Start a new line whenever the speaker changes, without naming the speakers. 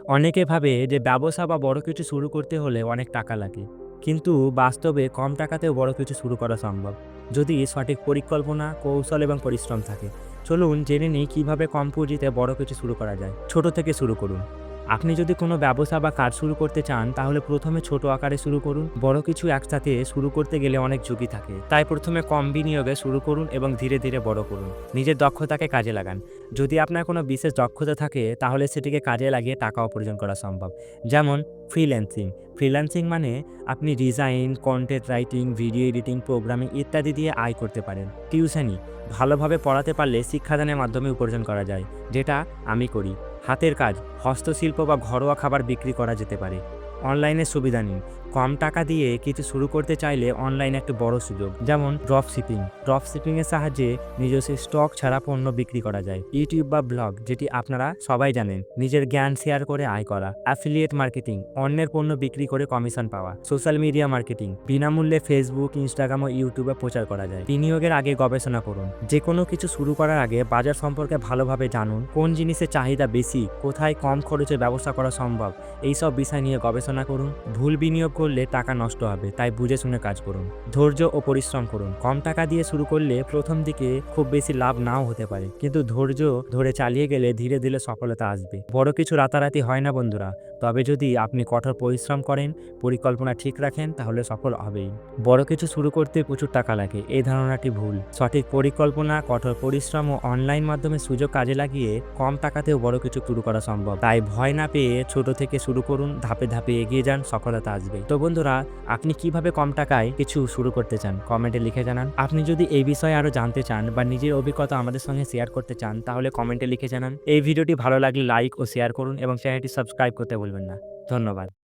অনেকে ভাবে যে ব্যবসা বা বড় কিছু শুরু করতে হলে অনেক টাকা লাগে, কিন্তু বাস্তবে কম টাকাতেও বড় কিছু শুরু করা সম্ভব যদি সঠিক পরিকল্পনা, কৌশল এবং পরিশ্রম থাকে। চলুন জেনে নিই কিভাবে কম পুঁজিতে বড় কিছু শুরু করা যায়। ছোট থেকে শুরু করুন। আপনি যদি কোনো ব্যবসা বা কাজ শুরু করতে চান তাহলে প্রথমে ছোট আকারে শুরু করুন। বড় কিছু একসাথে শুরু করতে গেলে অনেক ঝুঁকি থাকে, তাই প্রথমে কম বিনিয়োগে শুরু করুন এবং ধীরে ধীরে বড় করুন। নিজের দক্ষতাকে কাজে লাগান। যদি আপনার কোনো বিশেষ দক্ষতা থাকে তাহলে সেটিকে কাজে লাগিয়ে টাকা উপার্জন করা সম্ভব। যেমন ফ্রিল্যান্সিং। ফ্রিল্যান্সিং মানে আপনি design, content writing, video editing, programming ইত্যাদি দিয়ে আয় করতে পারেন। টিউশনি। ভালোভাবে পড়াতে পারলে শিক্ষাদানের মাধ্যমে উপার্জন করা যায়, যেটা আমি করি। হাতের কাজ, হস্তশিল্প বা ঘরোয়া খাবার বিক্রি করা যেতে পারে। অনলাইনের সুবিধা নিন। কম টাকা দিয়ে কিছু শুরু করতে চাইলে অনলাইনে একটা বড় সুযোগ, যেমন ড্রপ শিপিং। ড্রপ শিপিংয়ের সাহায্যে নিজস্ব স্টক ছাড়া পণ্য বিক্রি করা যায়। ইউটিউব বা ব্লগ, যেটি আপনারা সবাই জানেন, নিজের জ্ঞান শেয়ার করে আয় করা। অ্যাফিলিয়েট মার্কেটিং, অন্যের পণ্য বিক্রি করে কমিশন পাওয়া। সোশ্যাল মিডিয়া মার্কেটিং, বিনামূল্যে ফেসবুক, ইনস্টাগ্রাম ও ইউটিউবে প্রচার করা যায়। বিনিয়োগের আগে গবেষণা করুন। যে কোনো কিছু শুরু করার আগে বাজার সম্পর্কে ভালোভাবে জানুন। কোন জিনিসের চাহিদা বেশি, কোথায় কম খরচে ব্যবসা করা সম্ভব, এইসব বিষয় নিয়ে গবেষণা করুন। ভুল বিনিয়োগ করলে টাকা নষ্ট হবে, তাই বুঝে শুনে কাজ করুন। ধৈর্য ও পরিশ্রম করুন। কম টাকা দিয়ে শুরু করলে প্রথম দিকে খুব বেশি লাভ নাও হতে পারে, কিন্তু ধৈর্য ধরে চালিয়ে গেলে ধীরে ধীরে সফলতা আসবে। বড় কিছু রাতারাতি হয় না বন্ধুরা, তবে যদি আপনি কঠোর পরিশ্রম করেন, পরিকল্পনা ঠিক রাখেন, তাহলে সফল হবেই। বড় কিছু শুরু করতে প্রচুর টাকা লাগে, এই ধারণাটি ভুল। সঠিক পরিকল্পনা, কঠোর পরিশ্রম ও অনলাইন মাধ্যমে সুযোগ কাজে লাগিয়ে কম টাকাতেও বড় কিছু শুরু করা সম্ভব। তাই ভয় না পেয়ে ছোট থেকে শুরু করুন, ধাপে ধাপে এগিয়ে যান, সফলতা আসবে। তো বন্ধুরা, আপনি কিভাবে কম টাকায় কিছু শুরু করতে চান কমেন্টে লিখে জানান। আপনি যদি এই বিষয়ে আরো জানতে চান বা নিজের অভিজ্ঞতা আমাদের সঙ্গে শেয়ার করতে চান তাহলে কমেন্টে লিখে জানান। এই ভিডিওটি ভালো লাগলে লাইক ও শেয়ার করুন এবং চ্যানেলটি সাবস্ক্রাইব করতে ভুলবেন না। ধন্যবাদ।